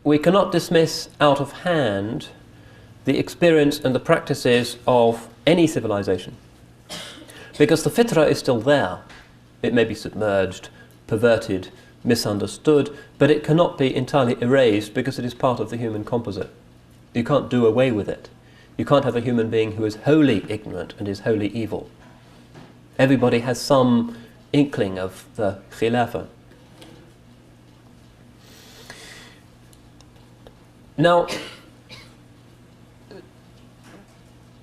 we cannot dismiss out of hand the experience and the practices of any civilization, because the fitrah is still there. It may be submerged, perverted, misunderstood, but it cannot be entirely erased because it is part of the human composite. You can't do away with it. You can't have a human being who is wholly ignorant and is wholly evil. Everybody has some inkling of the khilafah. Now,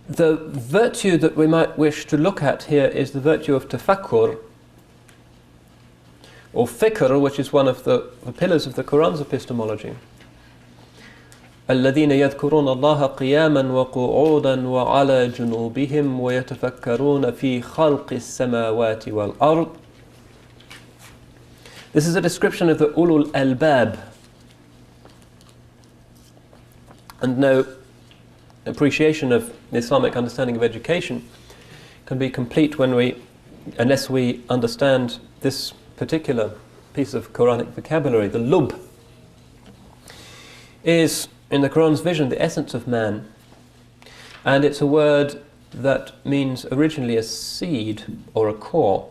the virtue that we might wish to look at here is the virtue of tafakkur, or fikr, which is one of the pillars of the Qur'an's epistemology. الذين يذكرون الله قياما وقعودا وعلى جنوبهم ويتفكرون في خلق السماوات والأرض. This is a description of the ulul albab. And no appreciation of the Islamic understanding of education can be complete unless we understand this particular piece of Quranic vocabulary. The lub is, in the Quran's vision, the essence of man, and it's a word that means originally a seed or a core.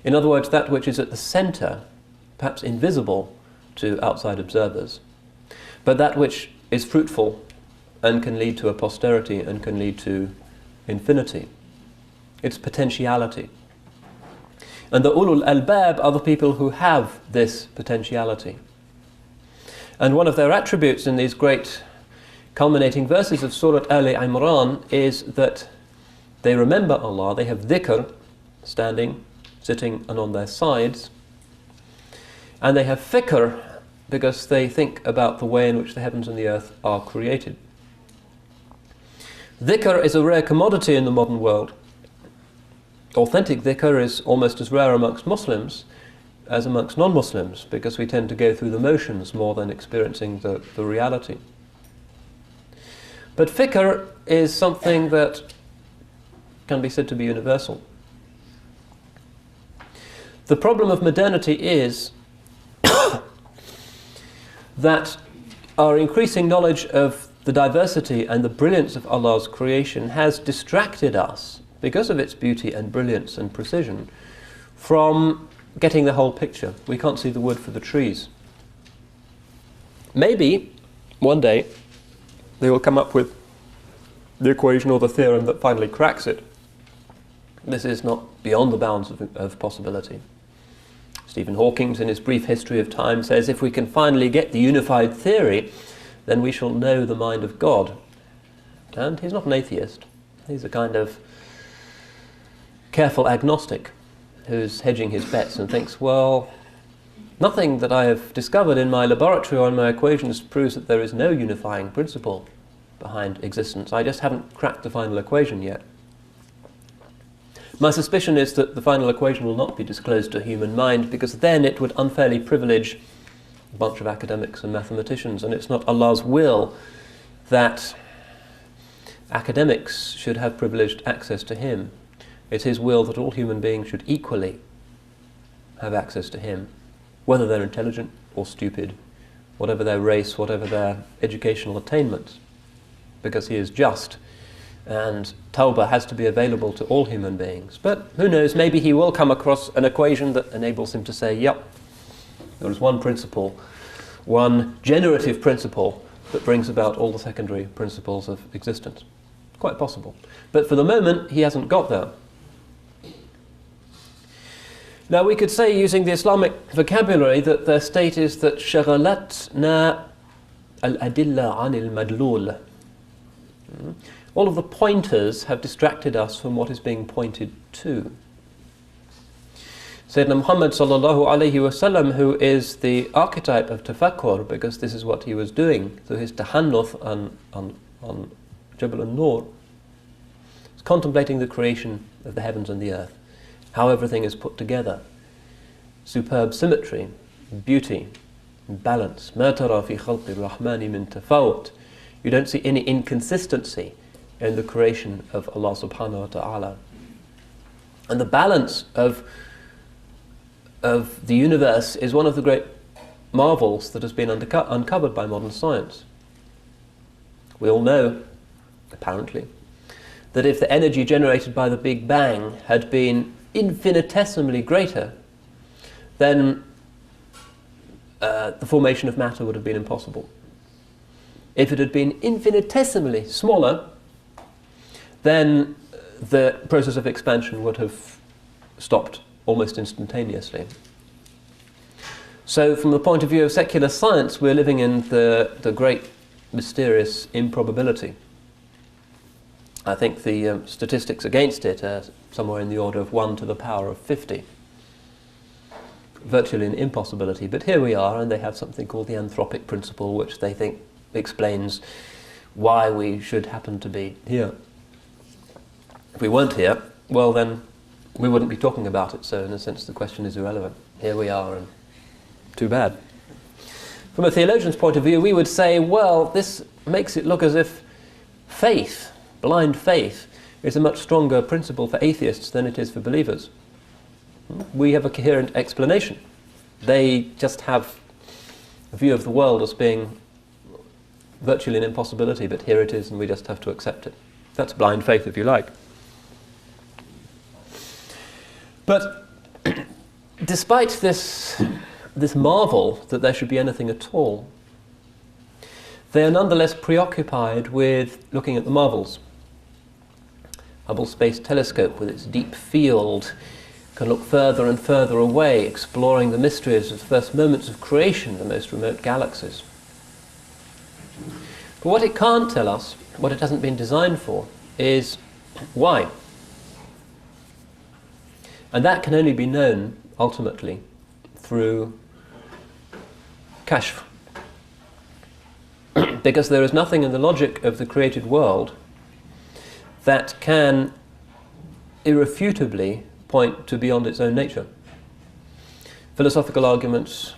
In other words, that which is at the center, perhaps invisible to outside observers, but that which is fruitful and can lead to a posterity and can lead to infinity. It's potentiality. And the ulul albab are the people who have this potentiality. And one of their attributes in these great culminating verses of Surah Al-Imran is that they remember Allah, they have dhikr, standing, sitting and on their sides, and they have fikr, because they think about the way in which the heavens and the earth are created. Dhikr is a rare commodity in the modern world. Authentic dhikr is almost as rare amongst Muslims as amongst non-Muslims, because we tend to go through the motions more than experiencing the reality. But fikr is something that can be said to be universal. The problem of modernity is that our increasing knowledge of the diversity and the brilliance of Allah's creation has distracted us, because of its beauty and brilliance and precision, from getting the whole picture. We can't see the wood for the trees. Maybe one day they will come up with the equation or the theorem that finally cracks it. This is not beyond the bounds of possibility. Stephen Hawking, in his brief history of time, says if we can finally get the unified theory, then we shall know the mind of God. And he's not an atheist. He's a kind of careful agnostic who's hedging his bets and thinks, well, nothing that I have discovered in my laboratory or in my equations proves that there is no unifying principle behind existence. I just haven't cracked the final equation yet. My suspicion is that the final equation will not be disclosed to human mind, because then it would unfairly privilege a bunch of academics and mathematicians, and it's not Allah's will that academics should have privileged access to Him. It's His will that all human beings should equally have access to Him, whether they're intelligent or stupid, whatever their race, whatever their educational attainments, because He is just, and tawbah has to be available to all human beings. But who knows, maybe he will come across an equation that enables him to say, yep, there is one principle, one generative principle that brings about all the secondary principles of existence. Quite possible. But for the moment, he hasn't got there. Now we could say, using the Islamic vocabulary, that their state is that شغلتنا الأدلة عن المدلول. All of the pointers have distracted us from what is being pointed to. Sayyidina Muhammad sallallahu alayhi wasallam, who is the archetype of tafakkur, because this is what he was doing through his tahannuth on Jabal al-Nur, is contemplating the creation of the heavens and the earth, how everything is put together, superb symmetry, beauty, balance. مَا تَرَى فِي خَلْقِ الرَّحْمَنِ مِن تَفَوْتٍ. You don't see any inconsistency in the creation of Allah subhanahu wa ta'ala. And the balance of the universe is one of the great marvels that has been uncovered by modern science. We all know, apparently, that if the energy generated by the Big Bang had been infinitesimally greater, then the formation of matter would have been impossible. If it had been infinitesimally smaller, then the process of expansion would have stopped almost instantaneously. So from the point of view of secular science, we're living in the great mysterious improbability. I think the statistics against it are somewhere in the order of 1 to the power of 50. Virtually an impossibility, but here we are, and they have something called the anthropic principle, which they think explains why we should happen to be here. If we weren't here, well then we wouldn't be talking about it, so in a sense the question is irrelevant. Here we are, and too bad. From a theologian's point of view, we would say, well, this makes it look as if faith, blind faith, is a much stronger principle for atheists than it is for believers. We have a coherent explanation. They just have a view of the world as being virtually an impossibility, but here it is and we just have to accept it. That's blind faith, if you like. But despite this marvel that there should be anything at all, they are nonetheless preoccupied with looking at the marvels. Hubble Space Telescope, with its deep field, can look further and further away, exploring the mysteries of the first moments of creation in the most remote galaxies. But what it can't tell us, what it hasn't been designed for, is why. And that can only be known, ultimately, through kashf. Because there is nothing in the logic of the created world that can irrefutably point to beyond its own nature. Philosophical arguments,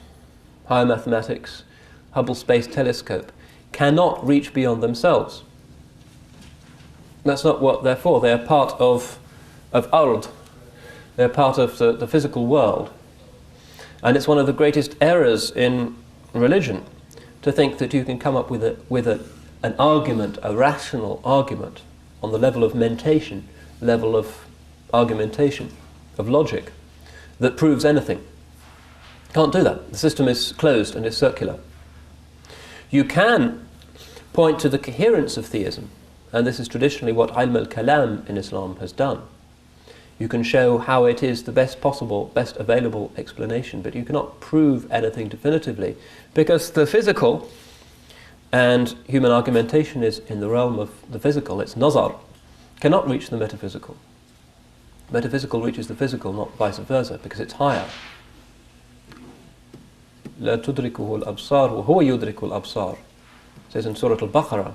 higher mathematics, Hubble Space Telescope cannot reach beyond themselves. That's not what they're for. They're part of ard. They're part of the physical world. And it's one of the greatest errors in religion to think that you can come up with an argument, a rational argument, on the level of mentation, level of argumentation, of logic, that proves anything. Can't do that. The system is closed and is circular. You can point to the coherence of theism, and this is traditionally what ilm al-kalam in Islam has done. You can show how it is the best possible, best available explanation, but you cannot prove anything definitively, because the physical and human argumentation is in the realm of the physical. It's nazar, cannot reach the metaphysical. Metaphysical reaches the physical, not vice versa, because it's higher. لا تدركه الأبصار وهو يدرك الأبصار. It says in Surah Al-Baqarah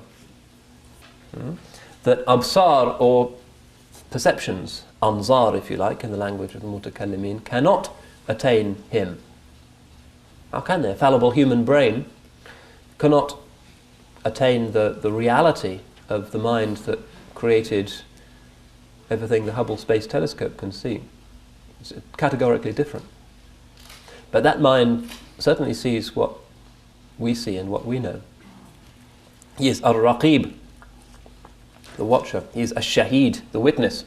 that absar, or perceptions, anzar if you like, in the language of the mutakallimin, cannot attain him. How can they? A fallible human brain cannot attain the reality of the mind that created everything the Hubble Space Telescope can see. It's categorically different. But that mind certainly sees what we see and what we know. He is al-Raqib, the watcher. He is al-Shaheed, the witness.